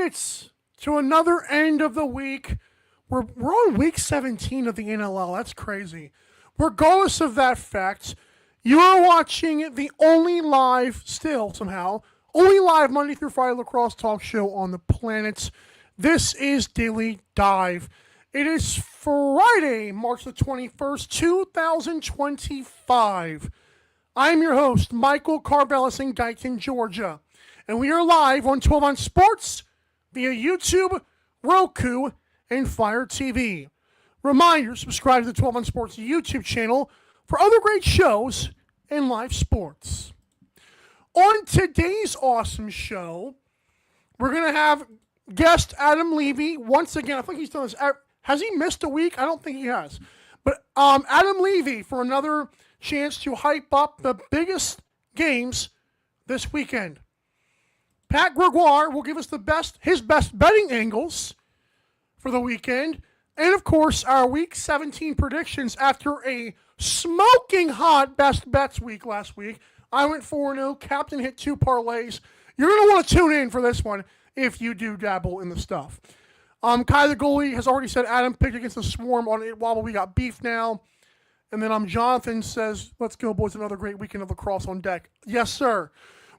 it to another end of the week. We're on week 17 of the NLL. That's crazy. Regardless of that fact, you are watching the only live, still somehow, only live Monday through Friday lacrosse talk show on the planet. This is Daily Dive. It is Friday, March the 21st, 2025. I'm your host, Michael Carvelis in Guyton, Georgia. And we are live on 12 on Sports via YouTube, Roku, and Fire TV. Reminder, subscribe to the 12 on Sports YouTube channel for other great shows and live sports. On today's awesome show, we're going to have guest Adam Levi. Once again, I think he's done this. Has he missed a week? I don't think he has. But Adam Levi for another chance to hype up the biggest games this weekend. Pat Gregoire will give us his best betting angles for the weekend. And, of course, our Week 17 predictions after a smoking hot best bets week last week. I went 4-0. Captain hit 2 parlays. You're going to want to tune in for this one if you do dabble in the stuff. Kai the goalie has already said Adam picked against the Swarm on it while we got beef now. And then Jonathan says, let's go, boys. Another great weekend of lacrosse on deck. Yes, sir.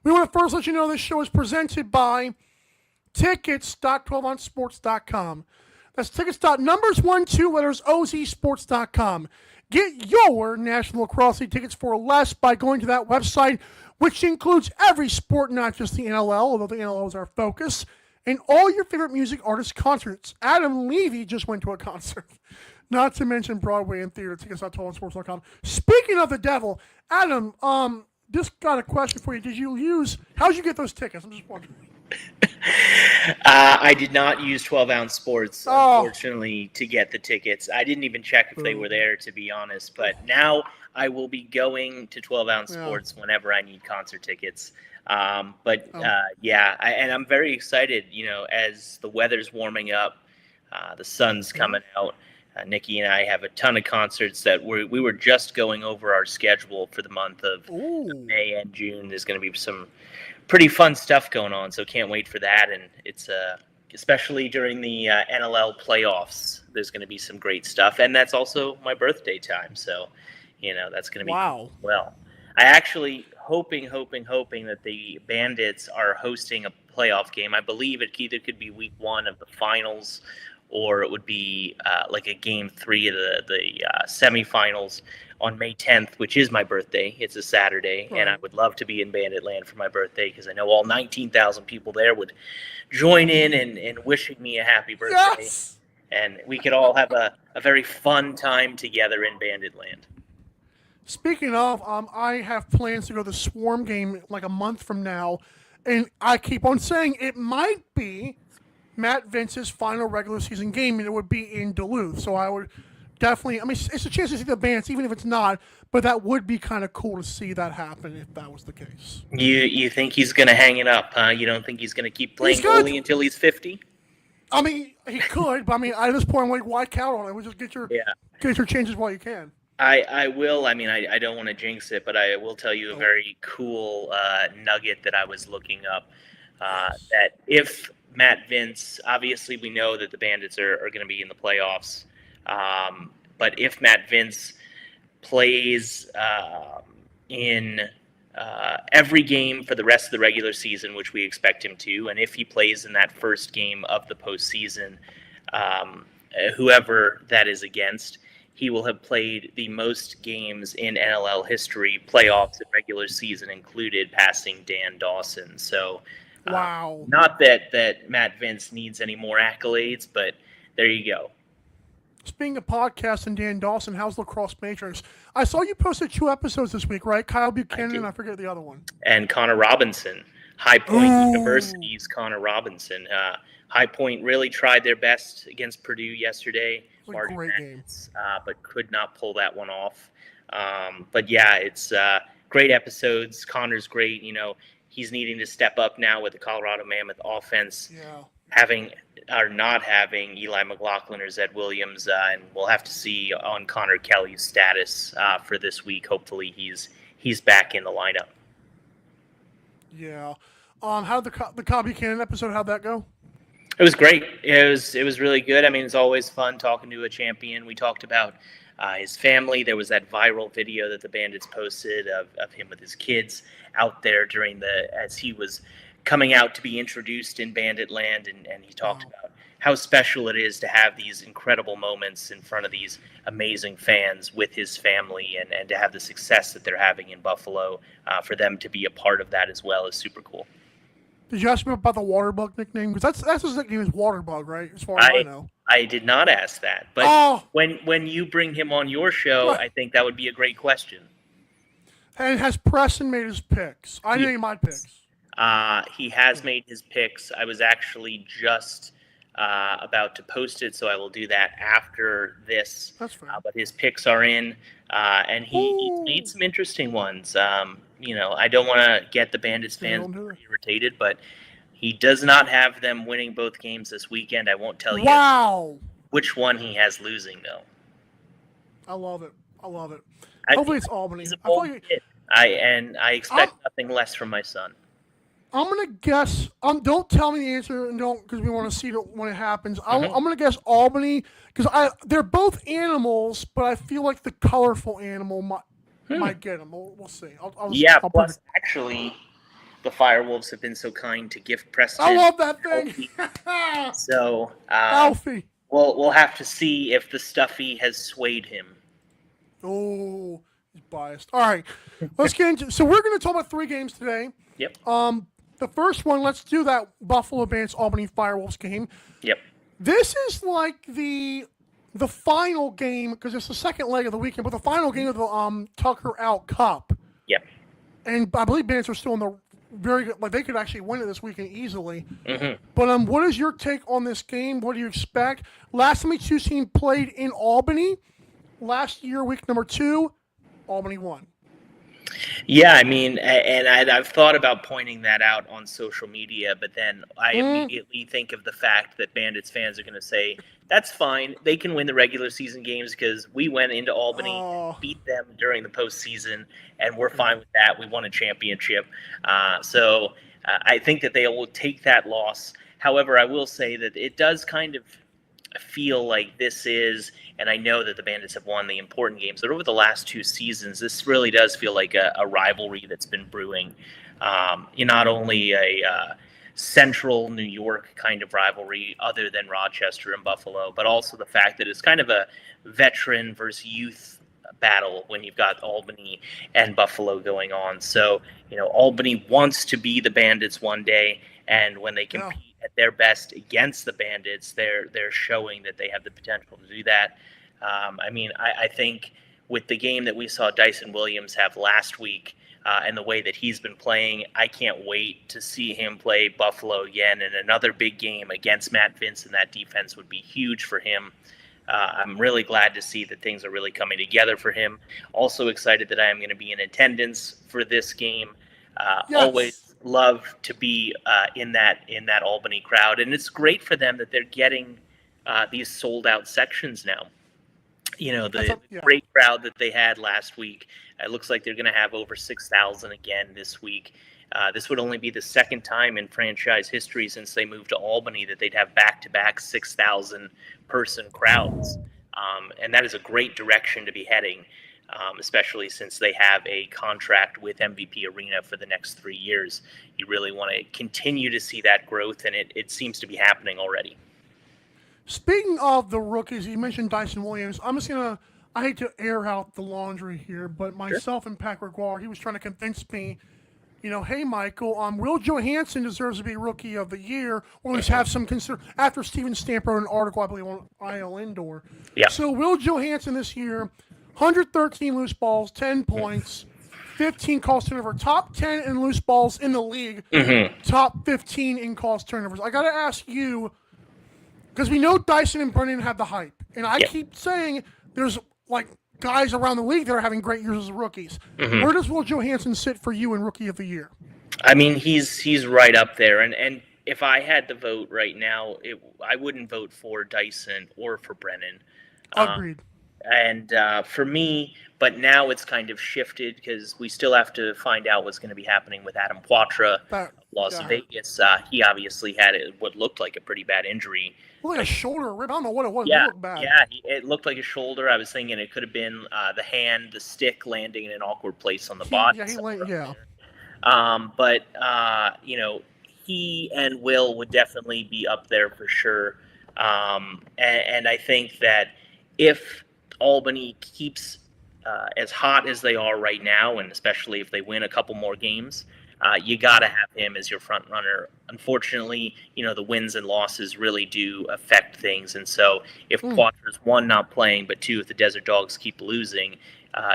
We want to first let you know this show is presented by tickets.12onsports.com. That's tickets.numbers12letters ozsports.com. Get your National Lacrosse League tickets for less by going to that website, which includes every sport, not just the NLL, although the NLL is our focus, and all your favorite music artist concerts. Adam Levi just went to a concert. Not to mention Broadway and theater, tickets.12onsports.com. Speaking of the devil, Adam, just got a question for you. How did you get those tickets? I'm just wondering. I did not use 12-ounce sports, unfortunately, to get the tickets. I didn't even check if they were there, to be honest. But now I will be going to 12-ounce sports whenever I need concert tickets. And I'm very excited, as the weather's warming up, the sun's coming out. Nikki and I have a ton of concerts that we were just going over our schedule for the month of May and June. There's going to be some pretty fun stuff going on, so can't wait for that. And it's especially during the NLL playoffs, there's going to be some great stuff. And that's also my birthday time, so that's going to be cool. Well, I actually hoping that the Bandits are hosting a playoff game. I believe it either could be week 1 of the finals, or it would be like a game 3 of the semifinals on May 10th, which is my birthday. It's a Saturday, and I would love to be in Bandit Land for my birthday because I know all 19,000 people there would join in and wishing me a happy birthday. Yes! And we could all have a very fun time together in Bandit Land. Speaking of, I have plans to go to the Swarm game like a month from now, and I keep on saying it might be Matt Vince's final regular season game, and it would be in Duluth. So I would definitely, it's a chance to see the Bandits, even if it's not, but that would be kind of cool to see that happen if that was the case. You think he's going to hang it up, huh? You don't think he's going to keep playing goalie until he's 50? I mean, he could, but at this point, I'm like, why count on it? We'll just get your changes while you can. I will. I don't want to jinx it, but I will tell you a very cool nugget that I was looking up. That if Matt Vince, obviously we know that the Bandits are going to be in the playoffs, but if Matt Vince plays in every game for the rest of the regular season, which we expect him to, and if he plays in that first game of the postseason, whoever that is against, he will have played the most games in NLL history, playoffs and regular season included, passing Dan Dawson. So, wow. Not that Matt Vince needs any more accolades, but there you go. Speaking of podcasts and Dan Dawson, how's Lacrosse Matrix? I saw you posted 2 episodes this week, right? Kyle Buchanan, I forget the other one. And Connor Robinson, High Point University's Connor Robinson. High Point really tried their best against Purdue yesterday. Great game. But could not pull that one off. But yeah, it's great episodes. Connor's great. He's needing to step up now with the Colorado Mammoth offense. Yeah. Having or not having Eli McLaughlin or Zed Williams, and we'll have to see on Connor Kelly's status for this week. Hopefully he's back in the lineup. Yeah. How did the Cobb Buchanan episode, how'd that go? It was great. It was really good. I mean, it's always fun talking to a champion. We talked about his family. There was that viral video that the Bandits posted of him with his kids out there as he was coming out to be introduced in Bandit Land, and he talked Wow. about how special it is to have these incredible moments in front of these amazing fans with his family, and to have the success that they're having in Buffalo. For them to be a part of that as well is super cool. Did you ask him about the Waterbug nickname? Because that's his nickname is Waterbug, right? As far as I I know. I did not ask that, but Oh, when you bring him on your show, I think that would be a great question. and has Preston made his picks? I made my picks. He has made his picks. I was actually just about to post it, so I will do that after this. That's fair. But his picks are in, and he's made some interesting ones. I don't want to get the Bandits fans irritated, but he does not have them winning both games this weekend. I won't tell you which one he has losing, though. I love it. Hopefully it's Albany. He's a bold kid. I expect nothing less from my son. I'm gonna guess. Don't tell me the answer, and don't, because we want to see it when it happens. I'm gonna guess Albany, because they're both animals, but I feel like the colorful animal might get them. We'll see. Plus, actually, the Firewolves have been so kind to gift Preston. I love that thing. So, Alfie. We'll have to see if the stuffy has swayed him. Oh, he's biased. All right, let's get into. So we're gonna talk about 3 games today. Yep. The first one, let's do that Buffalo Bandits Albany Firewolves game. Yep. This is like the final game, because it's the second leg of the weekend, but the final game of the Tucker Out Cup. Yep. And I believe Bandits are still in the very good, like they could actually win it this weekend easily. Mm-hmm. But what is your take on this game? What do you expect? Last time we team played in Albany, last year, week number 2, Albany won. Yeah, I mean, and I've thought about pointing that out on social media, but then I immediately think of the fact that Bandits fans are going to say, that's fine. They can win the regular season games because we went into Albany and beat them during the postseason, and we're fine with that. We won a championship. So I think that they will take that loss. However, I will say that it does kind of feel like this is, and I know that the Bandits have won the important games, but over the last 2 seasons, this really does feel like a rivalry that's been brewing. Not only a central New York kind of rivalry other than Rochester and Buffalo, but also the fact that it's kind of a veteran versus youth battle when you've got Albany and Buffalo going on. So, Albany wants to be the Bandits one day, and when they compete at their best against the Bandits, they're showing that they have the potential to do that. I think with the game that we saw Dyson Williams have last week and the way that he's been playing, I can't wait to see him play Buffalo again in another big game against Matt Vince, and that defense would be huge for him. I'm really glad to see that things are really coming together for him. Also excited that I am going to be in attendance for this game. Always love to be in that Albany crowd, and it's great for them that they're getting these sold out sections now. The great crowd that they had last week. It looks like they're going to have over 6,000 again this week. This would only be the second time in franchise history since they moved to Albany that they'd have back-to-back 6,000 person crowds, and that is a great direction to be heading. Especially since they have a contract with MVP Arena for the next 3 years. You really want to continue to see that growth, and it seems to be happening already. Speaking of the rookies, you mentioned Dyson Williams. I hate to air out the laundry here, but myself and Pat Gregoire, he was trying to convince me, hey, Michael, Will Johansson deserves to be Rookie of the Year, or at least have some concern. After Steven Stamper wrote an article, I believe, on IL Indoor. Yeah. So Will Johansson this year, 113 loose balls, 10 points, 15 calls turnover, top 10 in loose balls in the league, top 15 in calls turnovers. I got to ask you, because we know Dyson and Brennan have the hype, and I keep saying there's guys around the league that are having great years as rookies. Where does Will Johansson sit for you in Rookie of the Year? I mean, he's right up there, and if I had to vote right now, I wouldn't vote for Dyson or for Brennan. Agreed. And for me, but now it's kind of shifted because we still have to find out what's going to be happening with Adam Poitras of Las Vegas. He obviously had what looked like a pretty bad injury. Like a shoulder rip. I don't know what it was. Yeah, it looked bad. Yeah, it looked like a shoulder. I was thinking it could have been the hand, the stick landing in an awkward place on the body. But he and Will would definitely be up there for sure. And I think that if Albany keeps as hot as they are right now, and especially if they win a couple more games, you got to have him as your front runner. Unfortunately, the wins and losses really do affect things. And so if Poitras, one, not playing, but two, if the Desert Dogs keep losing,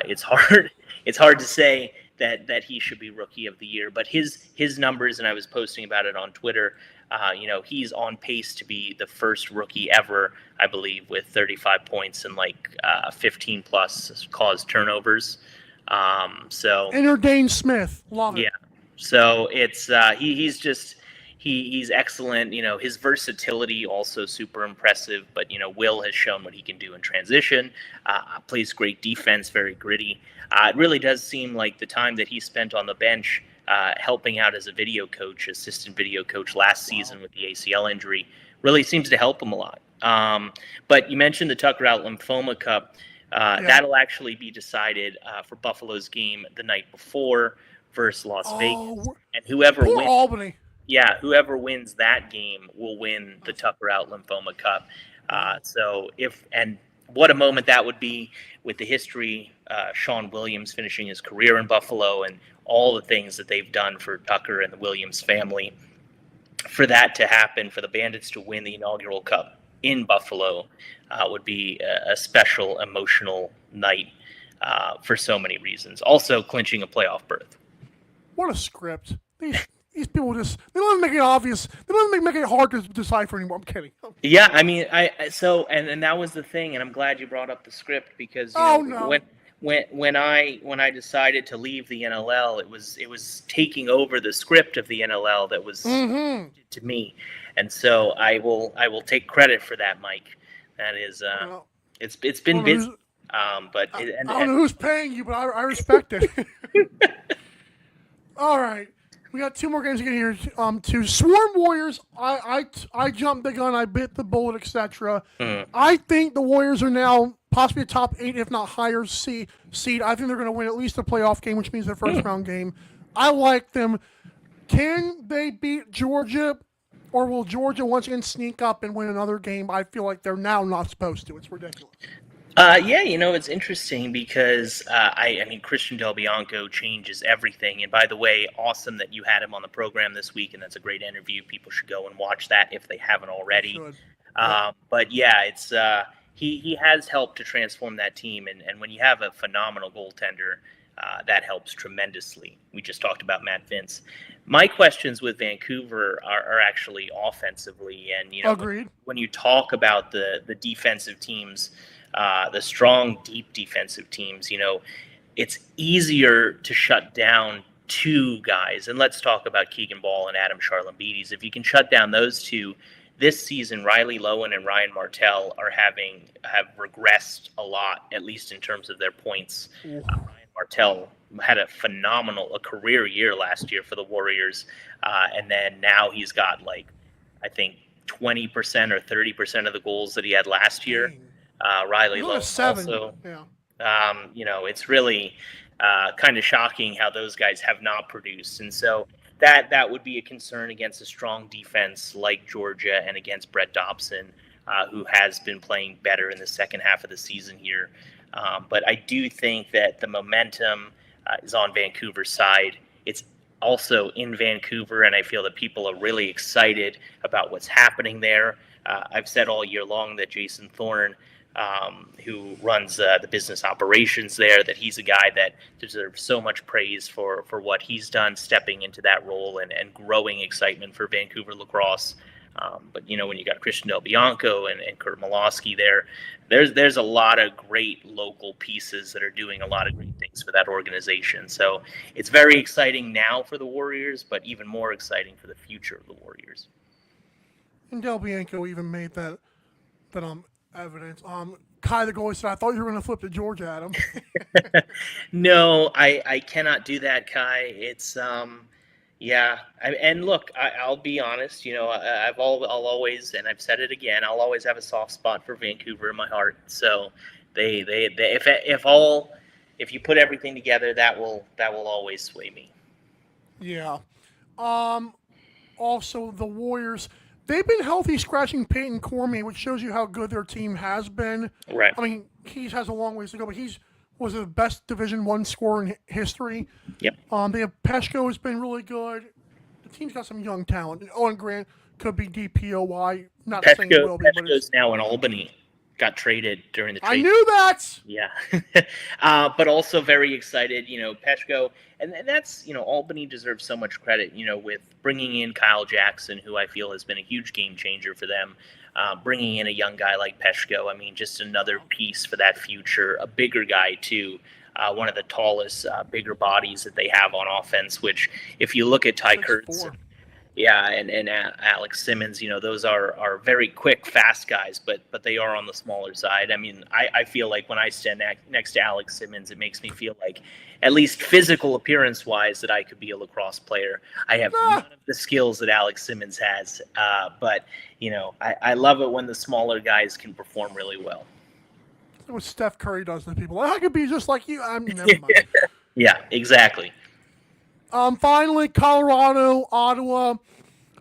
it's hard. It's hard to say that he should be Rookie of the Year. But his numbers, and I was posting about it on Twitter, he's on pace to be the first rookie ever, I believe, with 35 points and 15 plus caused turnovers. Enter Dane Smith. Love it. Yeah. So it's he's excellent. His versatility also super impressive. But Will has shown what he can do in transition. Plays great defense, very gritty. It really does seem like the time that he spent on the bench helping out as a assistant video coach last season with the ACL injury, really seems to help him a lot. But you mentioned the Tucker Out Lymphoma Cup. That'll actually be decided for Buffalo's game the night before versus Las Vegas. And whoever wins Albany. Yeah, whoever wins that game will win the Tucker Out Lymphoma Cup. And what a moment that would be with the history, Sean Williams finishing his career in Buffalo and all the things that they've done for Tucker and the Williams family. For that to happen, for the Bandits to win the inaugural Cup in Buffalo would be a special emotional night for so many reasons. Also clinching a playoff berth. What a script. These people they don't make it obvious. They don't make it hard to decipher anymore. I'm kidding. Yeah, I mean, and that was the thing, and I'm glad you brought up the script because when I decided to leave the NLL, it was taking over the script of the NLL that was to me, and so I will take credit for that, Mike. That is, it's been busy, but I don't know who's paying you, but I respect it. All right. We got two more games to get here. To Swarm Warriors, I jumped the gun, I bit the bullet, etc. I think the Warriors are now possibly a top 8, if not higher seed. I think they're going to win at least a playoff game, which means their first round game. I like them. Can they beat Georgia, or will Georgia once again sneak up and win another game? I feel like they're now not supposed to. It's ridiculous. It's interesting because I mean Christian Del Bianco changes everything. And by the way, awesome that you had him on the program this week, and that's a great interview. People should go and watch that if they haven't already. But yeah, it's he has helped to transform that team, and when you have a phenomenal goaltender, that helps tremendously. We just talked about Matt Vince. My questions with Vancouver are actually offensively, and Agreed. When you talk about the defensive teams. The strong, deep defensive teams, it's easier to shut down two guys. And let's talk about Keegan Ball and Adam Charlambides. If you can shut down those two, this season, Riley Lowen and Ryan Martell have regressed a lot, at least in terms of their points. Ryan Martell had a career year last year for the Warriors. And then now he's got I think 20% or 30% of the goals that he had last year. Riley Lowe also. It's really kind of shocking how those guys have not produced, and so that would be a concern against a strong defense like Georgia and against Brett Dobson, who has been playing better in the second half of the season here. But I do think that the momentum is on Vancouver's side. It's also in Vancouver, and I feel that people are really excited about what's happening there. I've said all year long that Jason Thorne, who runs the business operations there, that he's a guy that deserves so much praise for what he's done, stepping into that role and growing excitement for Vancouver lacrosse. But when you got Christian Del Bianco and Kurt Malosky there's a lot of great local pieces that are doing a lot of great things for that organization. So it's very exciting now for the Warriors, but even more exciting for the future of the Warriors. And Del Bianco even made that evidence. Kai the goalie said, I thought you were going to flip to Georgia, Adam. No, I cannot do that, Kai. It's yeah. And look, I'll be honest. I'll always, and I've said it again, I'll always have a soft spot for Vancouver in my heart. So they if you put everything together, that will always sway me. Yeah. Also, the Warriors, they've been healthy scratching Peyton Cormier, which shows you how good their team has been. Right. I mean, he has a long ways to go, but was the best Division I scorer in history. Yep. They have Peshko has been really good. The team's got some young talent. Owen Grant could be DPOY. Not saying he will be, but Peshko's now in Albany. Got traded during the trade. I knew that. Yeah. But also very excited, Peshko. And that's, Albany deserves so much credit, with bringing in Kyle Jackson, who I feel has been a huge game changer for them. Bringing in a young guy like Peshko, I mean, just another piece for that future. A bigger guy, too. One of the tallest, bigger bodies that they have on offense, which if you look at Ty Kurtz, yeah, and Alex Simmons, those are very quick, fast guys, but they are on the smaller side. I mean, I feel like when I stand next to Alex Simmons, it makes me feel like, at least physical appearance-wise, that I could be a lacrosse player. I have none of the skills that Alex Simmons has, but, I love it when the smaller guys can perform really well. That's what Steph Curry does to people. I could be just like you. Never mind. Yeah, exactly. Finally, Colorado, Ottawa.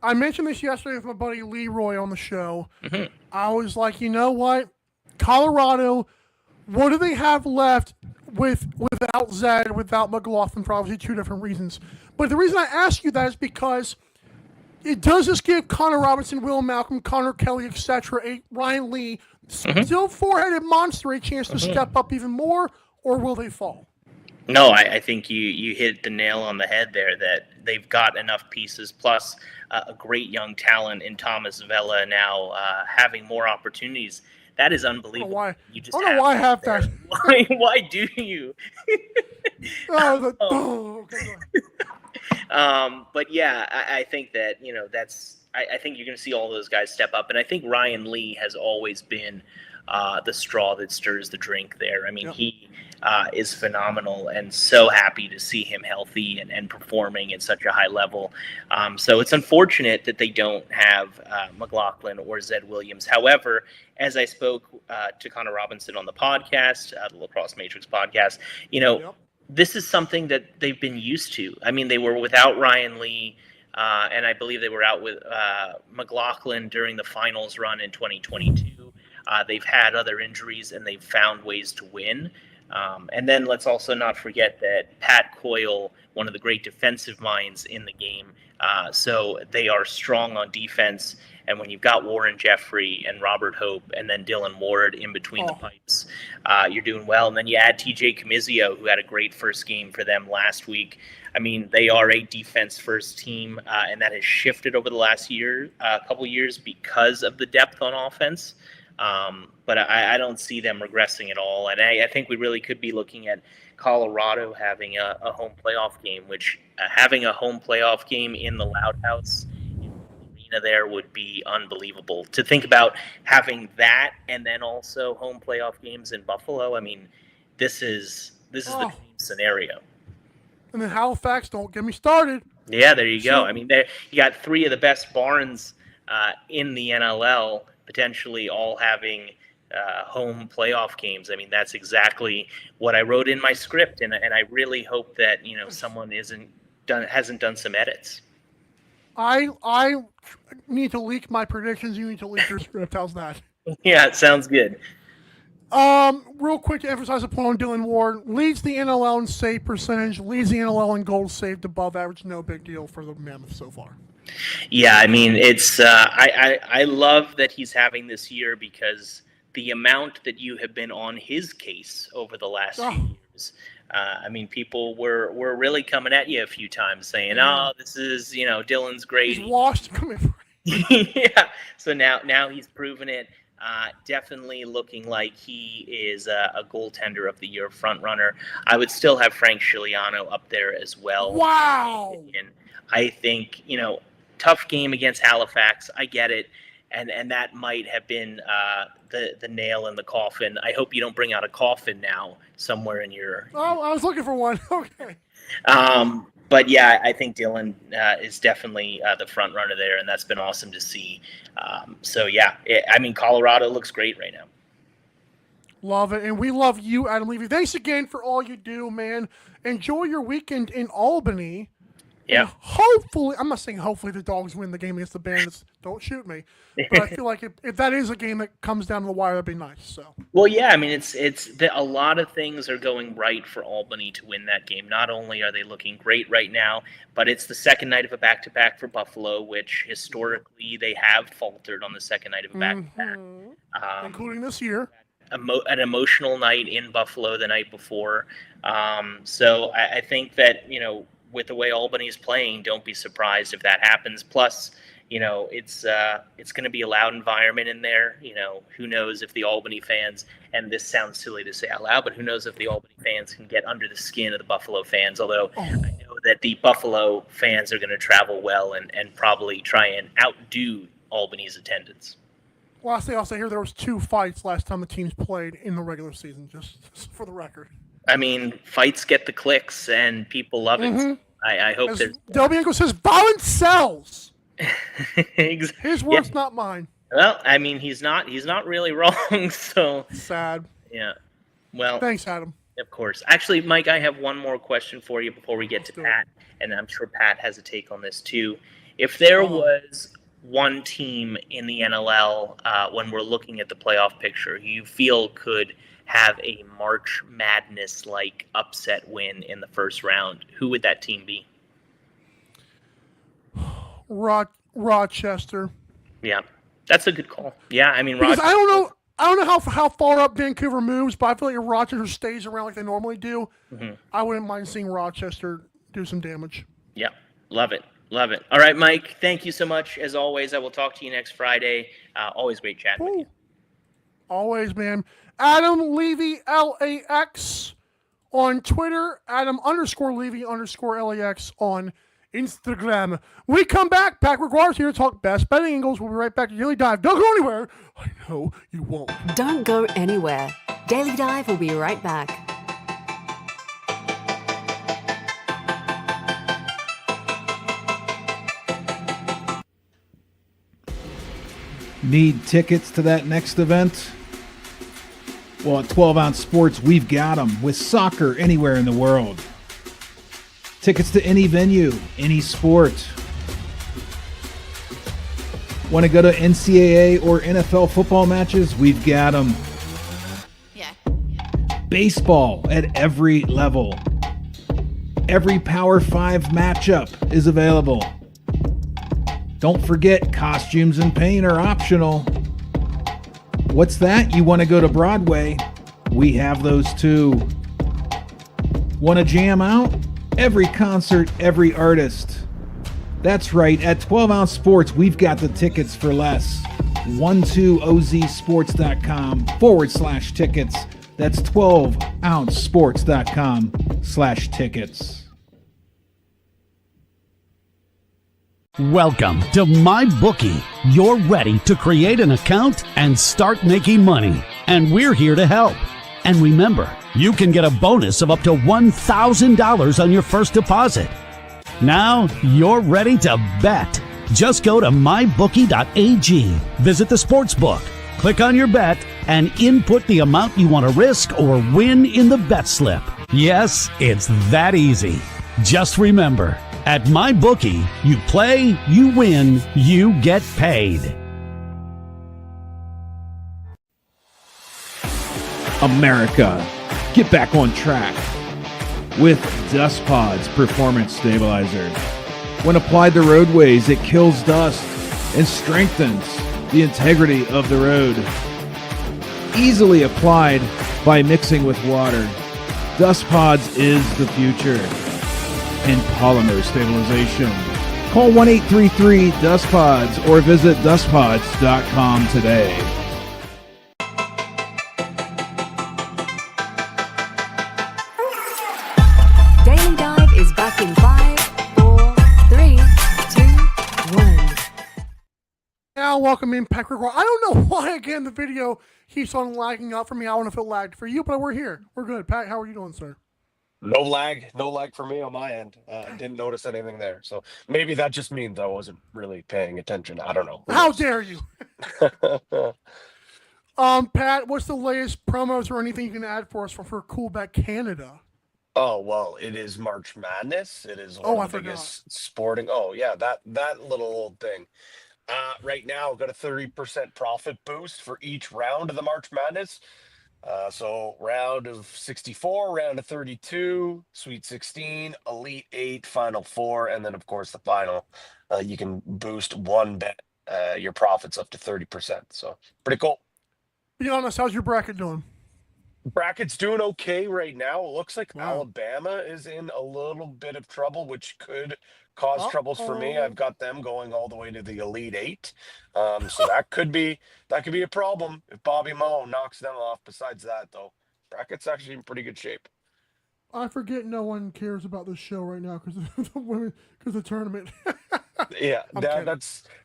I mentioned this yesterday with my buddy Leroy on the show. Mm-hmm. I was like, you know what? Colorado, what do they have left without Zed, without McLaughlin, for obviously two different reasons. But the reason I ask you that is because it does just give Connor Robinson, Will Malcolm, Connor Kelly, etc., Ryan Lee, still four-headed monster, a chance to step up even more, or will they fall? No, I think you hit the nail on the head there, that they've got enough pieces, plus a great young talent in Thomas Vela now having more opportunities. That is unbelievable. I You just don't know why I have that. Why do you? Okay. But yeah, I think that, I think you're going to see all those guys step up. And I think Ryan Lee has always been the straw that stirs the drink there. I mean, he is phenomenal, and so happy to see him healthy and performing at such a high level. So it's unfortunate that they don't have McLaughlin or Zed Williams. However, as I spoke to Connor Robinson on the podcast, the Lacrosse Matrix podcast, this is something that they've been used to. I mean, they were without Ryan Lee, and I believe they were out with McLaughlin during the finals run in 2022. They've had other injuries, and they've found ways to win. And then let's also not forget that Pat Coyle, one of the great defensive minds in the game, so they are strong on defense. And when you've got Warren Jeffrey and Robert Hope and then Dylan Ward in between the pipes, you're doing well. And then you add TJ Camizio, who had a great first game for them last week. I mean, they are a defense-first team, and that has shifted over the last couple years because of the depth on offense. But I don't see them regressing at all. And I think we really could be looking at Colorado having a home playoff game, which having a home playoff game in the Loud House in the arena there would be unbelievable. To think about having that and then also home playoff games in Buffalo, I mean, this is the dream scenario. And then Halifax, don't get me started. Yeah, there you go. I mean, you got three of the best barns in the NLL, potentially all having home playoff games. I mean, that's exactly what I wrote in my script, and I really hope that someone hasn't done some edits. I need to leak my predictions. You need to leak your script. How's that? Yeah, it sounds good. Real quick to emphasize a point on Dylan Ward, leads the NLL in save percentage, leads the NLL in goals saved above average. No big deal for the Mammoth so far. Yeah, I mean, it's I love that he's having this year, because the amount that you have been on his case over the last few years. I mean, people were really coming at you a few times saying, "Oh, this is Dylan's great." He's washed. Yeah. So now he's proven it. Definitely looking like he is a goaltender of the year front runner. I would still have Frank Scigliano up there as well. Wow. And I think tough game against Halifax. I get it. and that might have been the nail in the coffin. I hope you don't bring out a coffin now somewhere in your. Oh, I was looking for one. Okay. But yeah, I think Dylan is definitely the front runner there, and that's been awesome to see. So yeah, Colorado looks great right now. Love it, and we love you, Adam Levy. Thanks again for all you do, man. Enjoy your weekend in Albany. Yeah. Hopefully, I'm not saying hopefully the Dogs win the game against the Bandits. Don't shoot me. But I feel like if that is a game that comes down to the wire, that'd be nice. So. Well, yeah. I mean, a lot of things are going right for Albany to win that game. Not only are they looking great right now, but it's the second night of a back-to-back for Buffalo, which historically they have faltered on the second night of a back-to-back, including this year. An emotional night in Buffalo the night before. So I think that with the way Albany's playing, don't be surprised if that happens. Plus, it's going to be a loud environment in there. Who knows if the Albany fans, and this sounds silly to say out loud, but who knows if the Albany fans can get under the skin of the Buffalo fans, although I know that the Buffalo fans are going to travel well and probably try and outdo Albany's attendance. Lastly, I'll say here there was 2 fights last time the teams played in the regular season, just for the record. I mean, fights get the clicks, and people love it. So I hope as there's. Del Bianco says, violence sells. Exactly. His words, not mine. Well, I mean, he's not really wrong. So sad. Yeah. Well. Thanks, Adam. Of course. Actually, Mike, I have one more question for you before we get to Pat, and I'm sure Pat has a take on this too. If there was one team in the NLL, when we're looking at the playoff picture, you feel could have a March Madness-like upset win in the first round, who would that team be? Rochester. Yeah, that's a good call. Yeah, I mean, because I don't know how far up Vancouver moves, but I feel like if Rochester stays around like they normally do, I wouldn't mind seeing Rochester do some damage. Yeah, love it. Love it. All right, Mike, thank you so much. As always, I will talk to you next Friday. Always great chatting with you. Always, man. Adam Levy, LAX on Twitter. Adam_Levy_LAX on Instagram. We come back. Pat Gregoire here to talk best betting angles. We'll be right back to Daily Dive. Don't go anywhere. I know you won't. Don't go anywhere. Daily Dive will be right back. Need tickets to that next event? Well, at 12 Ounce Sports, we've got them with soccer anywhere in the world. Tickets to any venue, any sport. Want to go to NCAA or NFL football matches? We've got them. Yeah. Baseball at every level. Every Power 5 matchup is available. Don't forget, costumes and paint are optional. What's that? You want to go to Broadway? We have those too. Want to jam out? Every concert, every artist. That's right, at 12 Ounce Sports, we've got the tickets for less. 12ozsports.com/tickets. That's 12ouncesports.com/tickets. Welcome to MyBookie. You're ready to create an account and start making money. And we're here to help. And remember, you can get a bonus of up to $1,000 on your first deposit. Now you're ready to bet. Just go to mybookie.ag, visit the sportsbook, click on your bet, and input the amount you want to risk or win in the bet slip. Yes, it's that easy. Just remember, at MyBookie, you play, you win, you get paid. America, get back on track with Dust Pod's Performance Stabilizer. When applied to roadways, it kills dust and strengthens the integrity of the road. Easily applied by mixing with water, Dust Pods is the future in polymer stabilization. Call 1-833-DustPods or visit dustpods.com today. Daily Dive is back in 5, 4, 3, 2, 1. Now now welcome in Pat Gregoire. I don't know why, again, the video keeps on lagging out for me. I don't know if it lagged for you, but we're here. We're good. Pat, how are you doing, sir? No lag for me on my end. Didn't notice anything there. So maybe that just means I wasn't really paying attention. I don't know. How dare you? Pat, what's the latest promos or anything you can add for us for Coolback Canada? Oh, well, it is March Madness. It is one of the biggest sporting. Oh, yeah, that little old thing. Right now, got a 30% profit boost for each round of the March Madness. So round of 64, round of 32, Sweet 16, Elite 8, Final 4, and then, of course, the final. You can boost one bet, your profits up to 30%. So pretty cool. Be honest, how's your bracket doing? Bracket's doing okay right now. It looks like Alabama is in a little bit of trouble, which could cause troubles for me. I've got them going all the way to the Elite 8. So that could be a problem if Bobby Moe knocks them off. Besides that, though, bracket's actually in pretty good shape. I forget no one cares about this show right now because of the tournament. Yeah,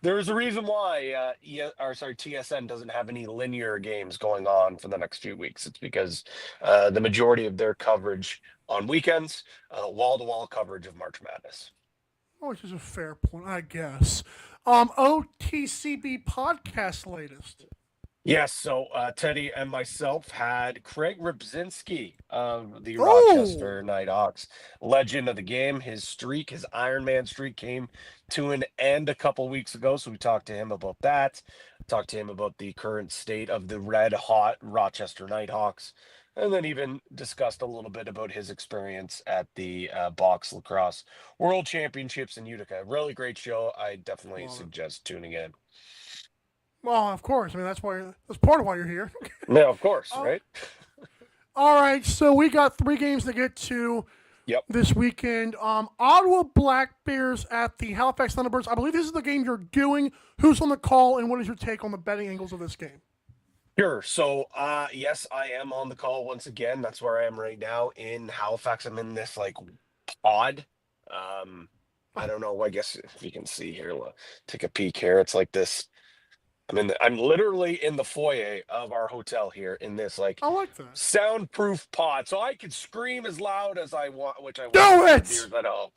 there's a reason why TSN doesn't have any linear games going on for the next few weeks. It's because the majority of their coverage on weekends, wall-to-wall coverage of March Madness. Which is a fair point, I guess. OTCB podcast latest. Yes, so Teddy and myself had Craig Rybczynski of the Rochester Nighthawks, legend of the game. His Ironman streak came to an end a couple weeks ago, so we talked to him about that. Talked to him about the current state of the red-hot Rochester Nighthawks, and then even discussed a little bit about his experience at the Box Lacrosse World Championships in Utica. Really great show. I definitely suggest tuning in. Well, of course. I mean, that's part of why you're here. Yeah, of course, right? All right, so we got 3 games to get to this weekend. Ottawa Black Bears at the Halifax Thunderbirds. I believe this is the game you're doing. Who's on the call, and what is your take on the betting angles of this game? Sure. So, yes, I am on the call once again. That's where I am right now in Halifax. I'm in this pod. I don't know. I guess if you can see here, take a peek here. It's like this. I'm literally in the foyer of our hotel here in this I like that soundproof pod, so I can scream as loud as I want, which I want. Do it! At home.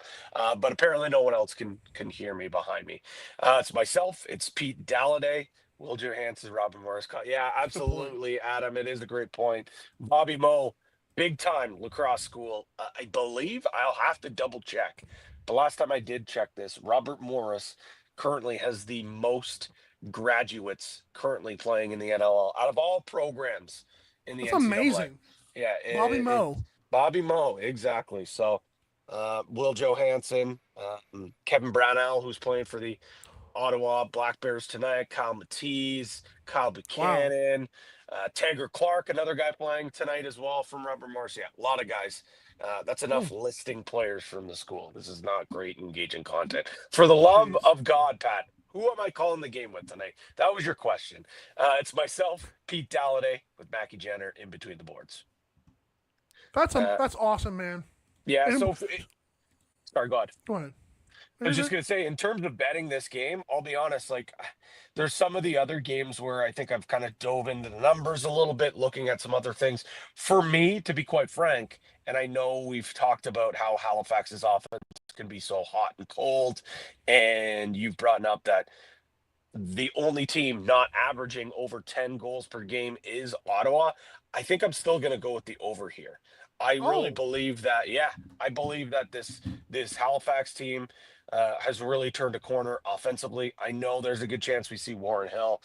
But apparently no one else can hear me behind me. It's myself. It's Pete Dalladay, Will Johansson, Robin Morris. Yeah, absolutely, Adam. It is a great point. Bobby Moe, big time lacrosse school. I believe I'll have to double check. The last time I did check this, Robert Morris currently has the most graduates currently playing in the NLL out of all programs in the NCAA. That's amazing. Yeah, Bobby Moe. Bobby Moe, exactly. So, Will Johansson, Kevin Brownell, who's playing for the Ottawa Black Bears tonight, Kyle Matisse, Kyle Buchanan, Tanger Clark, another guy playing tonight as well from Robert Morris. Yeah, a lot of guys. That's enough listing players from the school. This is not great engaging content. For the love of God, Pat, who am I calling the game with tonight? That was your question. It's myself, Pete Dalladay, with Mackie Jenner in between the boards. That's awesome, man. Yeah. Sorry, go ahead. Go ahead. I was just going to say, in terms of betting this game, I'll be honest, there's some of the other games where I think I've kind of dove into the numbers a little bit, looking at some other things. For me, to be quite frank, and I know we've talked about how Halifax's offense can be so hot and cold, and you've brought up that the only team not averaging over 10 goals per game is Ottawa. I think I'm still going to go with the over here. I really believe that, I believe that this Halifax team has really turned a corner offensively. I know there's a good chance we see Warren Hill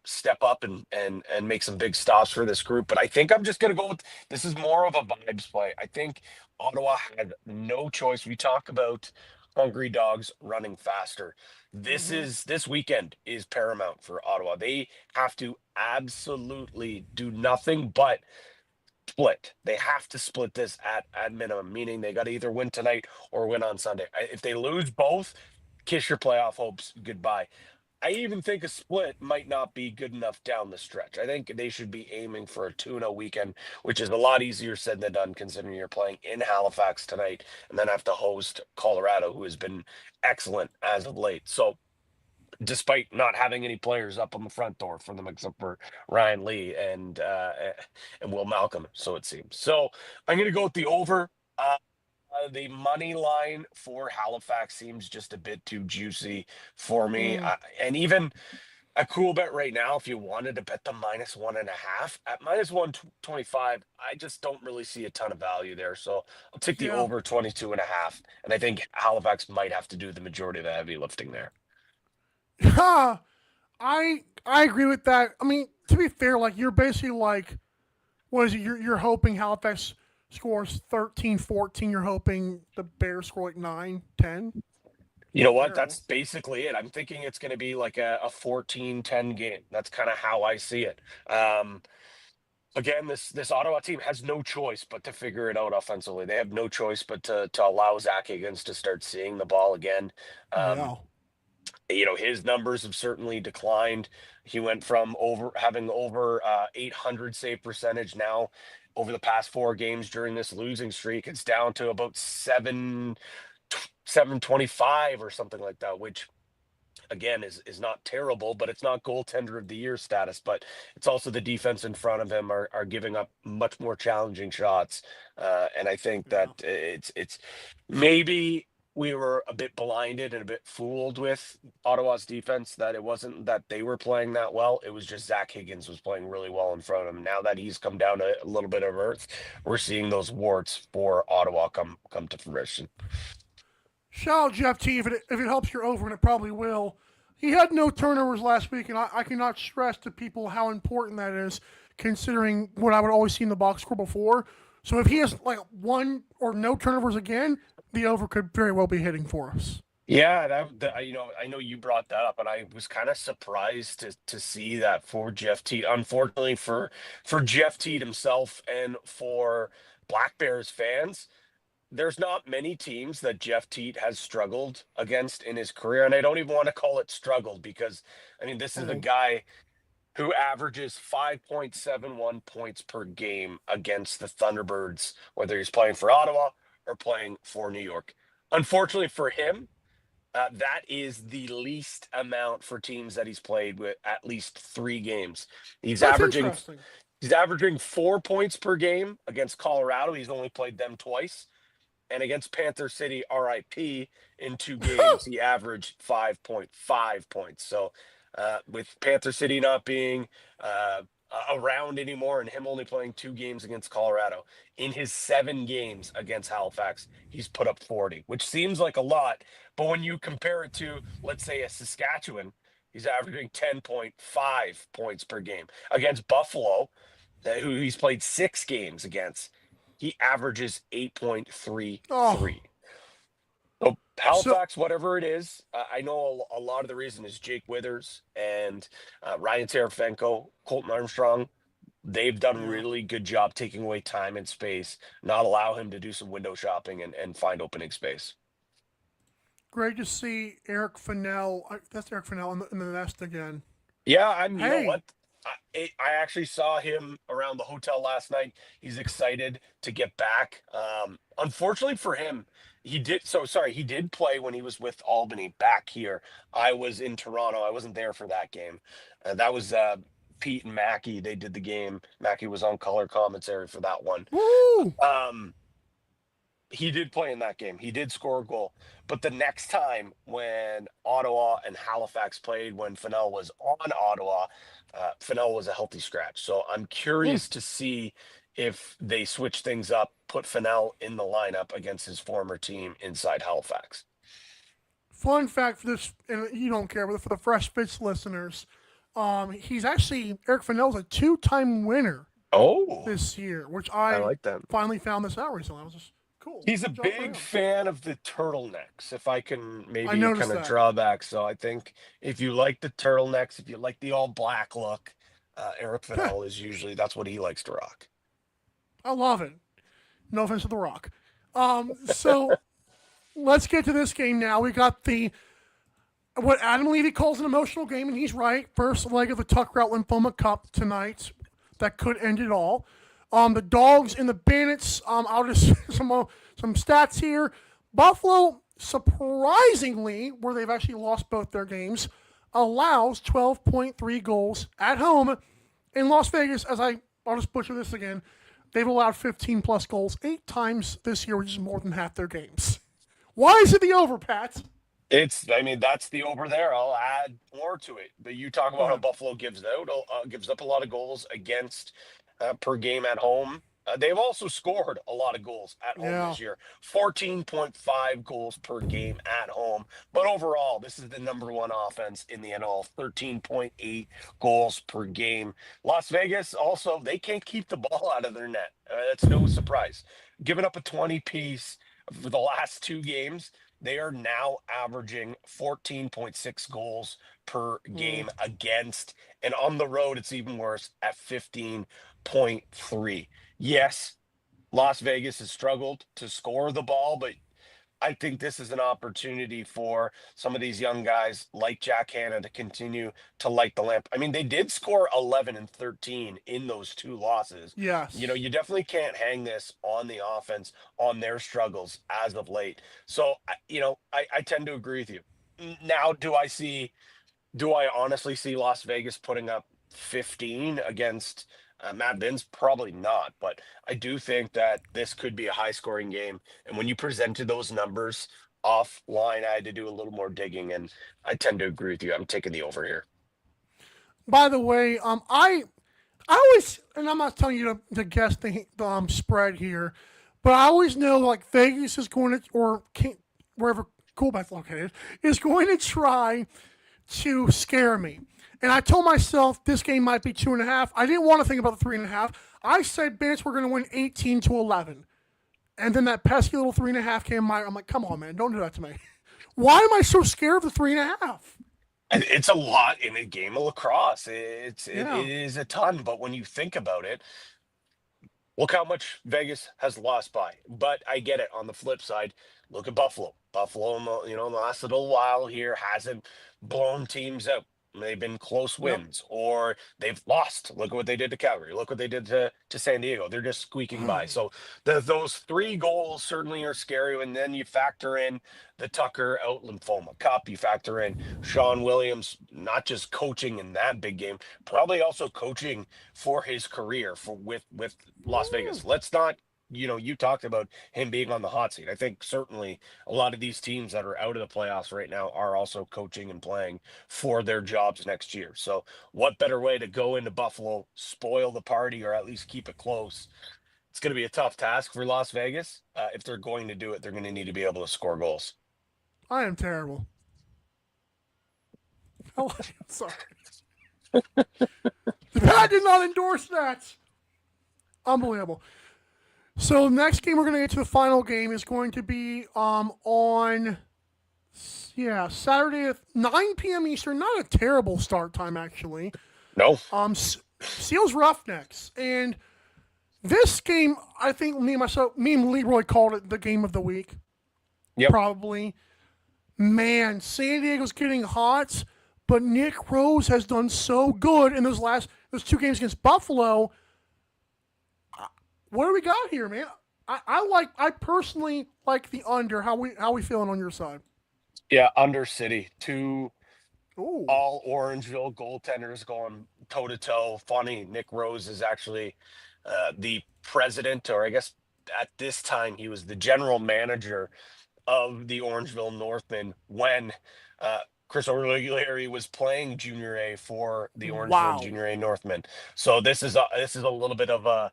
step up and make some big stops for this group. But I think I'm just going to go with, this is more of a vibes play. I think Ottawa had no choice. We talk about hungry dogs running faster. This weekend is paramount for Ottawa. They have to absolutely do nothing but split. They have to split this at minimum, meaning they got to either win tonight or win on Sunday. If they lose both, kiss your playoff hopes goodbye. I even think a split might not be good enough down the stretch. I think they should be aiming for a 2-0 weekend, which is a lot easier said than done considering you're playing in Halifax tonight and then have to host Colorado, who has been excellent as of late. So despite not having any players up on the front door for them except for Ryan Lee and Will Malcolm, so it seems. So I'm going to go with the over. The money line for Halifax seems just a bit too juicy for me. And even a cool bet right now, if you wanted to bet the -1.5 at -125, I just don't really see a ton of value there. So I'll take the over 22.5. And I think Halifax might have to do the majority of the heavy lifting there. I agree with that. I mean, to be fair, like you're basically like, what is it? You're hoping Halifax scores 13, 14. You're hoping the Bears score like 9, 10. You know what? That's basically it. I'm thinking it's going to be like a 14-10 game. That's kind of how I see it. Again, this Ottawa team has no choice but to figure it out offensively. They have no choice but to allow Zach Higgins to start seeing the ball again. His numbers have certainly declined. He went from having over 800 save percentage now over the past 4 games during this losing streak. It's down to about 725 or something like that, which again is not terrible, but it's not goaltender of the year status. But it's also the defense in front of him are giving up much more challenging shots. And I think that it's maybe we were a bit blinded and a bit fooled with Ottawa's defense, that it wasn't that they were playing that well. It was just Zach Higgins was playing really well in front of him. Now that he's come down to a little bit of earth, we're seeing those warts for Ottawa come to fruition. Shout out Jeff T if it helps your over, and it probably will. He had no turnovers last week, and I cannot stress to people how important that is, considering what I would always see in the box score before. So if he has like 1 or no turnovers again, the over could very well be hitting for us. Yeah, I know you brought that up, and I was kind of surprised to see that for Jeff Teat. Unfortunately for Jeff Teat himself and for Black Bears fans, there's not many teams that Jeff Teat has struggled against in his career, and I don't even want to call it struggled because, I mean, this is a guy who averages 5.71 points per game against the Thunderbirds, whether he's playing for Ottawa or playing for New York. Unfortunately for him, that is the least amount for teams that he's played with at least 3 games. He's averaging 4 points per game against Colorado. He's only played them twice. And against Panther City, RIP, in 2 games, he averaged 5.5 points. So with Panther City not being around anymore and him only playing 2 games against Colorado, in his 7 games against Halifax, he's put up 40, which seems like a lot. But when you compare it to, let's say, a Saskatchewan, he's averaging 10.5 points per game. Against Buffalo, who he's played 6 games against, he averages 8.33. So Halifax, whatever it is, I know a lot of the reason is Jake Withers and Ryan Serafenko, Colton Armstrong. They've done a really good job taking away time and space, not allow him to do some window shopping and find opening space. Great to see Eric Fennell. That's Eric Fennell in the nest again. Yeah, you know what? I actually saw him around the hotel last night. He's excited to get back. Unfortunately for him, he did play when he was with Albany back here. I was in Toronto. I wasn't there for that game. That was Pete and Mackey. They did the game. Mackey was on color commentary for that one. Woo! He did play in that game. He did score a goal. But the next time when Ottawa and Halifax played, when Fennell was on Ottawa, Fennell was a healthy scratch. So I'm curious to see if they switch things up, put Fennell in the lineup against his former team inside Halifax. Fun fact for this, and you don't care, but for the Fresh Fits listeners, he's actually, Eric Fennell's a 2-time winner this year, which I like that. Finally found this out recently. I was just cool. He's a big fan of the turtlenecks, if I can maybe kind of draw back. So I think if you like the turtlenecks, if you like the all black look, Eric Fennell is usually, that's what he likes to rock. I love it. No offense to The Rock. So let's get to this game now. We got what Adam Levy calls an emotional game, and he's right. First leg of the Tucker Out Lymphoma Cup tonight. That could end it all. The Dogs and the Bandits, I'll just some stats here. Buffalo, surprisingly, where they've actually lost both their games, allows 12.3 goals at home. In Las Vegas, I'll just butcher this again, they've allowed 15 plus goals 8 times this year, which is more than half their games. Why is it the over, Pat? That's the over there. I'll add more to it. But you talk about how Buffalo gives up a lot of goals against per game at home. They've also scored a lot of goals at home this year. 14.5 goals per game at home. But overall, this is the number one offense in the NL, 13.8 goals per game. Las Vegas, also, they can't keep the ball out of their net. That's no surprise. Giving up a 20-piece for the last 2 games, they are now averaging 14.6 goals per game against. And on the road, it's even worse at 15.3. Yes, Las Vegas has struggled to score the ball, but I think this is an opportunity for some of these young guys like Jack Hanna to continue to light the lamp. I mean, they did score 11 and 13 in those 2 losses. Yes. You definitely can't hang this on the offense, on their struggles as of late. So, I tend to agree with you. Now, do I honestly see Las Vegas putting up 15 against Matt Binns? Probably not, but I do think that this could be a high-scoring game. And when you presented those numbers offline, I had to do a little more digging, and I tend to agree with you. I'm taking the over here. By the way, I always, and I'm not telling you to guess the spread here, but I always know like Vegas is going to, or wherever Coolback's located, is going to try to scare me. And I told myself this game might be 2.5. I didn't want to think about the 3.5. I said Bants were going to win 18-11. And then that pesky little 3.5 came. I'm like, come on, man, don't do that to me. Why am I so scared of the 3.5? And it's a lot in a game of lacrosse. It is a ton, but when you think about it, look how much Vegas has lost by. But I get it. On the flip side, look at Buffalo. Buffalo, in the last little while here, hasn't blown teams out. They've been close wins, or they've lost. Look at what they did to Calgary. Look what they did to San Diego. They're just squeaking by. So those 3 goals certainly are scary. And then you factor in the Tucker Out Lymphoma Cup. You factor in Sean Williams, not just coaching in that big game, probably also coaching for his career with Las Vegas. Let's not. You talked about him being on the hot seat. I think certainly a lot of these teams that are out of the playoffs right now are also coaching and playing for their jobs next year. So what better way to go into Buffalo, spoil the party, or at least keep it close? It's going to be a tough task for Las Vegas. If they're going to do it, they're going to need to be able to score goals. I am terrible. Oh, sorry. Pat did not endorse that. Unbelievable. So the next game we're going to get to, the final game, is going to be on Saturday at 9 p.m. Eastern. Not a terrible start time, actually. No. Seals Roughnecks. And this game, I think me and Leroy called it the game of the week. Yep. Probably. Man, San Diego's getting hot, but Nick Rose has done so good in those 2 games against Buffalo. What do we got here, man? I personally like the under. How we feeling on your side? Yeah, under City. 2 Ooh. all Orangeville goaltenders going toe to toe. Funny, Nick Rose is actually the president, or I guess at this time he was the general manager of the Orangeville Northmen when Chris O'Reilly was playing Junior A for the Orangeville Junior A Northmen. So this is a little bit of a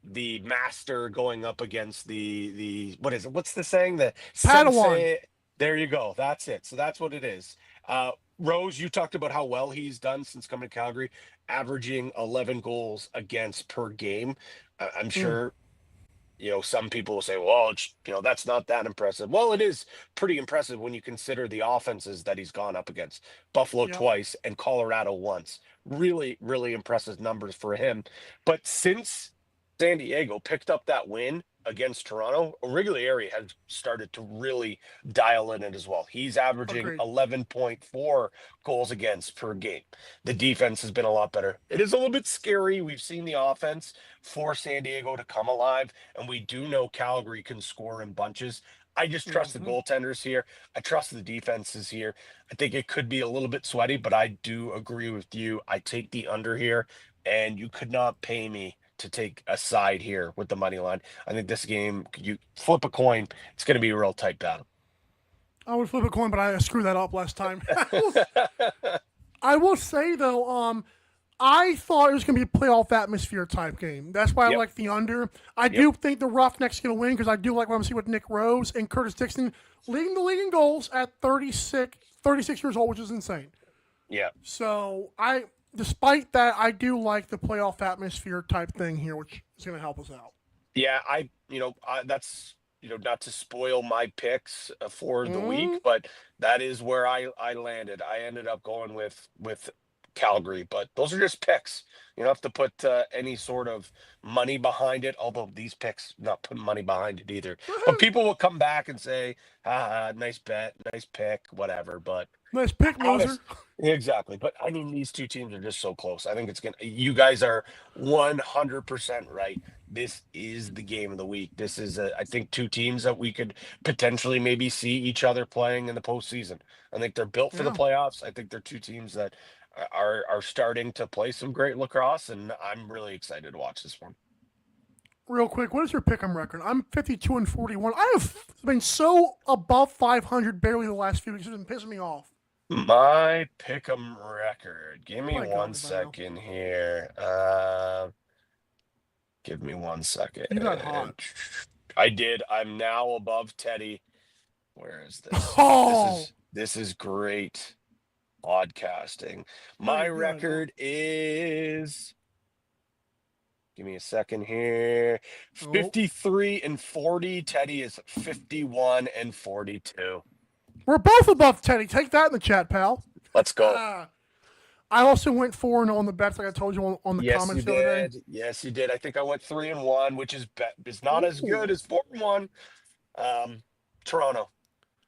the master going up against the what is it? What's the saying? The Padawan. Sensei. There you go. That's it. So that's what it is. Rose, you talked about how well he's done since coming to Calgary, averaging 11 goals against per game. I'm sure. Some people will say, well, that's not that impressive. Well, it is pretty impressive when you consider the offenses that he's gone up against. Buffalo twice and Colorado once. Really, really impressive numbers for him. But since San Diego picked up that win against Toronto, Origlieri has started to really dial in it as well. He's averaging 11.4 goals against per game. The defense has been a lot better. It is a little bit scary. We've seen the offense for San Diego to come alive, and we do know Calgary can score in bunches. I just trust the goaltenders here. I trust the defenses here. I think it could be a little bit sweaty, but I do agree with you. I take the under here, and you could not pay me to take a side here with the money line. I think this game, you flip a coin, it's going to be a real tight battle. I would flip a coin, but I screwed that up last time. I will say, though, I thought it was going to be a playoff atmosphere type game. That's why I like the under. I do think the Roughnecks going to win because I do like what I'm seeing with Nick Rose and Curtis Dixon leading the league in goals at 36 years old, which is insane. Yeah. So despite that, I do like the playoff atmosphere type thing here, which is going to help us out. Yeah, that's not to spoil my picks for the week, but that is where I landed. I ended up going with Calgary, but those are just picks. You don't have to put any sort of money behind it, although these picks, not putting money behind it either. But people will come back and say, nice bet, nice pick, whatever. But nice pick, loser. Exactly. But I mean, these two teams are just so close. I think you guys are 100% right. This is the game of the week. This is, I think, two teams that we could potentially maybe see each other playing in the postseason. I think they're built for the playoffs. I think they're two teams that are starting to play some great lacrosse, and I'm really excited to watch this one. Real quick, what is your pick'em record? I'm 52-41. I have been so above 500 barely the last few weeks. It's been pissing me off. My pick'em record. Give me 1 second here. Give me 1 second. You got hot. I did. I'm now above Teddy. Where is this? Oh! This is great podcasting. My record is, give me a second here, 53-40. Teddy is 51-42. We're both above Teddy. Take that in the chat, pal. Let's go. I also went 4-0 on the bets, like I told you on the comments the other day. Yes, you did. I think I went 3-1, which is not as good as 4-1. Toronto,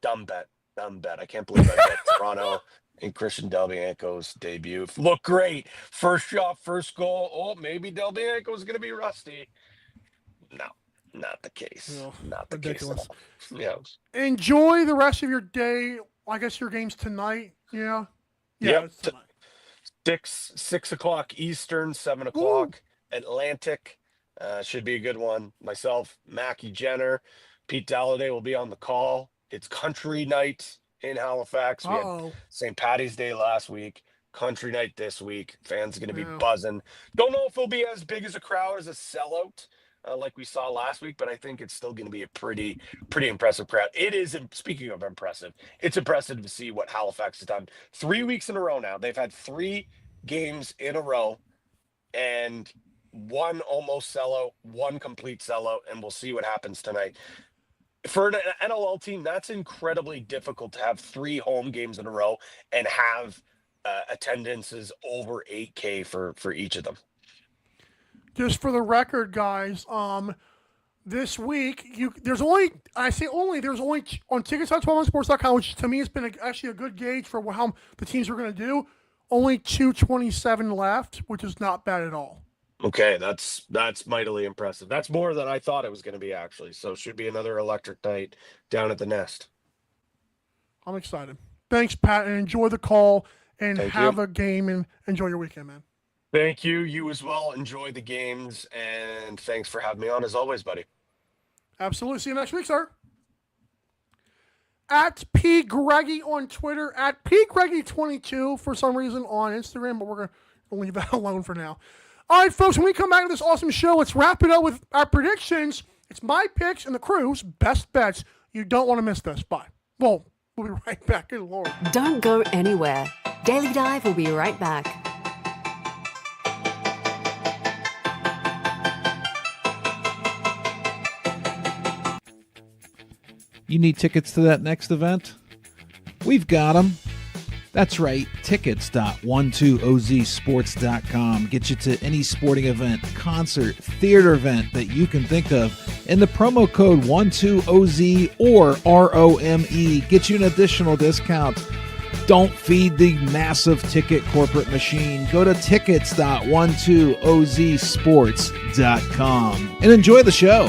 dumb bet. I can't believe I bet Toronto and Christian Delbianco's debut. Look great. First shot, first goal. Oh, maybe Delbianco's going to be rusty. No, not the case. No, not the ridiculous case at all. Yeah. Enjoy the rest of your day. I guess your game's tonight. Yeah. Yeah. Yep. 6 o'clock Eastern, 7 o'clock Atlantic. Should be a good one. Myself, Mackie Jenner, Pete Dalladay will be on the call. It's country night in Halifax. We had St. Paddy's Day last week. Country night this week. Fans are going to be buzzing. Don't know if it'll be as big as a crowd as a sellout like we saw last week, but I think it's still going to be a pretty impressive crowd. It is, speaking of impressive, it's impressive to see what Halifax has done. 3 weeks in a row now. They've had 3 games in a row, and 1 almost sellout, 1 complete sellout, and we'll see what happens tonight. For an NLL team, that's incredibly difficult to have 3 home games in a row and have attendances over 8K for each of them. Just for the record, guys, this week there's only on tickets on 12onsports.com, which to me has been actually a good gauge for how the teams are going to do. Only 227 left, which is not bad at all. Okay, that's mightily impressive. That's more than I thought it was going to be, actually. So should be another electric night down at the Nest. I'm excited. Thanks, Pat, and enjoy the call and have a game and enjoy your weekend, man. Thank you. You as well. Enjoy the games, and thanks for having me on as always, buddy. Absolutely. See you next week, sir. At P. Greggy on Twitter, at P. Greggy22 for some reason on Instagram, but we're going to leave that alone for now. All right, folks, when we come back to this awesome show, let's wrap it up with our predictions. It's my picks and the crew's best bets. You don't want to miss this. Bye. Well, we'll be right back. Good Lord. Don't go anywhere. Daily Dive will be right back. You need tickets to that next event? We've got them. That's right, tickets.12ozsports.com. Get you to any sporting event, concert, theater event that you can think of. And the promo code 12OZ or ROME gets you an additional discount. Don't feed the massive ticket corporate machine. Go to tickets.12ozsports.com and enjoy the show.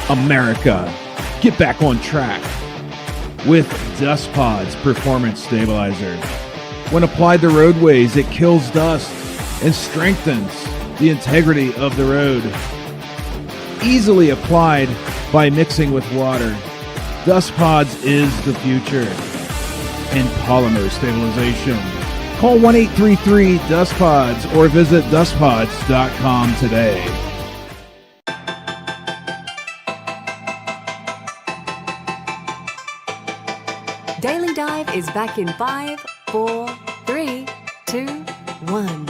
America, get back on track with Dust Pods Performance Stabilizer. When applied to roadways, it kills dust and strengthens the integrity of the road. Easily applied by mixing with water, Dust Pods is the future in polymer stabilization. Call 1-833-DUST-PODS or visit dustpods.com today. Daily Dive is back in 5, 4, 3, 2, 1.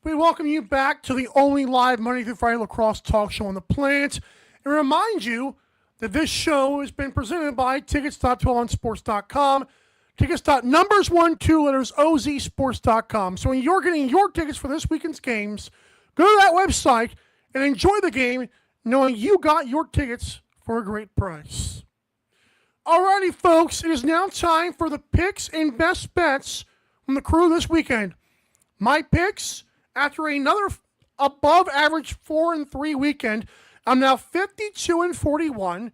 We welcome you back to the only live Monday through Friday lacrosse talk show on the planet, and remind you that this show has been presented by tickets.12onsports.com, tickets.numbers12letters.ozsports.com. So when you're getting your tickets for this weekend's games, go to that website and enjoy the game knowing you got your tickets for a great price. Alrighty, folks, it is now time for the picks and best bets from the crew this weekend. My picks, after another above average 4-3 weekend, I'm now 52-41.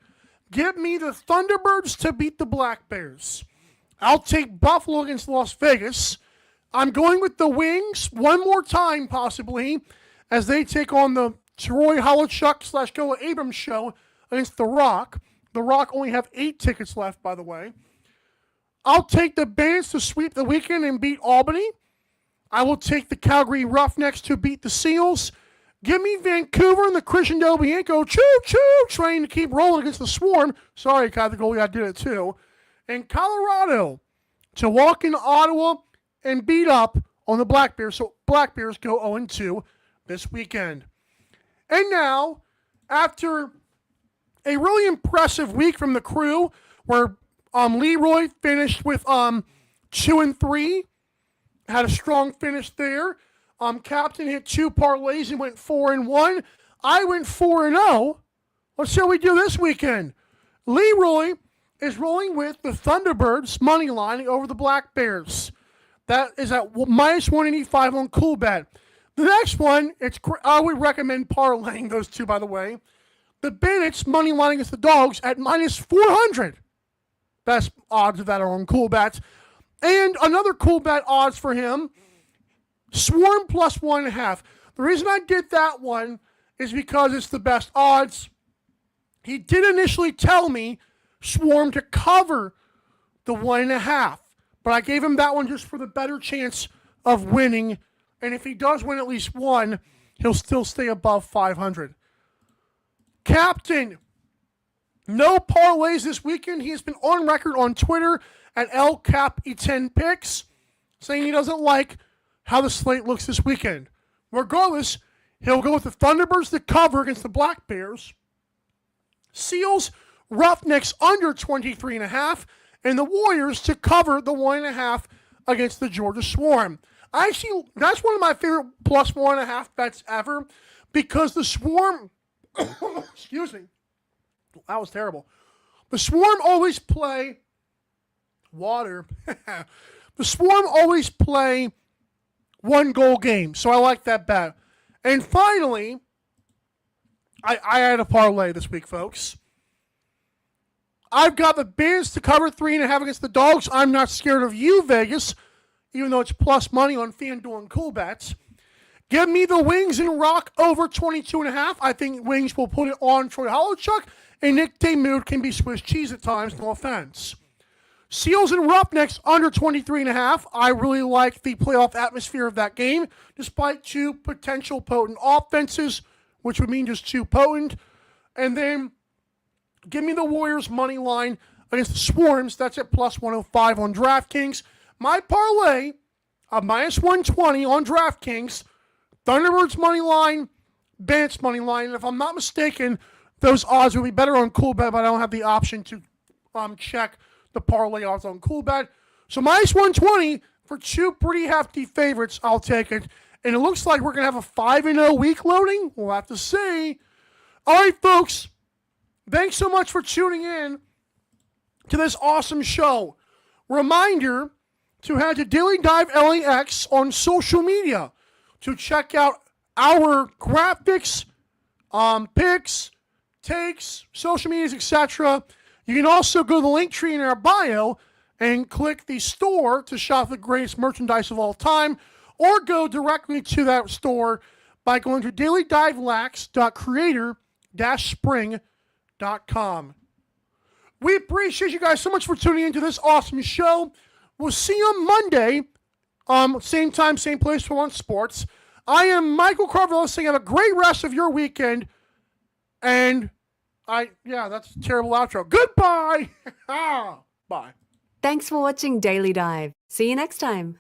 Give me the Thunderbirds to beat the Black Bears. I'll take Buffalo against Las Vegas. I'm going with the Wings one more time, possibly, as they take on the Troy Holochuk / Go Abrams show against The Rock. The Rock only have 8 tickets left, by the way. I'll take the Bandits to sweep the weekend and beat Albany. I will take the Calgary Roughnecks to beat the Seals. Give me Vancouver and the Christian Del Bianco choo-choo train to keep rolling against the Swarm. Sorry, Kai, the goalie, I did it too. And Colorado to walk into Ottawa and beat up on the Black Bears. So Black Bears go 0-2 this weekend. And now, after a really impressive week from the crew, where Leroy finished with 2-3, had a strong finish there. Captain hit 2 parlays and went 4-1. I went 4-0. Let's see how we do this weekend. Leroy is rolling with the Thunderbirds money line over the Black Bears. That is at minus 185 on Coolbet. The next one, I would recommend parlaying those two, by the way. The Bandits money line against the Dogs at minus 400. Best odds of that are on Coolbet. And another Coolbet odds for him, Swarm plus 1.5. The reason I did that one is because it's the best odds. He did initially tell me Swarm to cover the 1.5, but I gave him that one just for the better chance of winning. And if he does win at least one, he'll still stay above 500. Captain, no parlays this weekend. He has been on record on Twitter at LCapE10Picks, saying he doesn't like how the slate looks this weekend. Regardless, he'll go with the Thunderbirds to cover against the Black Bears, Seals, Roughnecks under 23.5, and the Warriors to cover the 1.5 against the Georgia Swarm. Actually, that's one of my favorite plus 1.5 bets ever, because the Swarm, excuse me, that was terrible. The Swarm always play water. The Swarm always play 1-goal games, so I like that bet. And finally, I had a parlay this week, folks. I've got the Bandits to cover 3.5 against the Dogs. I'm not scared of you, Vegas, even though it's plus money on FanDuel and Coolbets. Give me the Wings and Rock over 22.5. I think Wings will put it on Troy Holochuk, and Nick Demuth can be Swiss cheese at times, no offense. Seals and Roughnecks under 23.5. I really like the playoff atmosphere of that game, despite 2 potential potent offenses, which would mean just 2 potent. And then give me the Warriors money line against the Swarms. That's at plus 105 on DraftKings. My parlay of minus 120 on DraftKings, Thunderbirds money line, Bandits money line. And if I'm not mistaken, those odds would be better on Coolbet, but I don't have the option to check the parlay odds on Coolbet. So minus 120 for 2 pretty hefty favorites. I'll take it. And it looks like we're going to have a 5-0 week loading. We'll have to see. All right, folks. Thanks so much for tuning in to this awesome show. Reminder to head to Daily Dive LAX on social media to check out our graphics, picks, takes, social medias, etc. You can also go to the link tree in our bio and click the store to shop the greatest merchandise of all time, or go directly to that store by going to dailydivelacks.creator-spring.com. We appreciate you guys so much for tuning into this awesome show. We'll see you on Monday, same time, same place for One Sports. I am Michael Carvello saying have a great rest of your weekend. And that's a terrible outro. Goodbye. Bye. Thanks for watching Daily Dive. See you next time.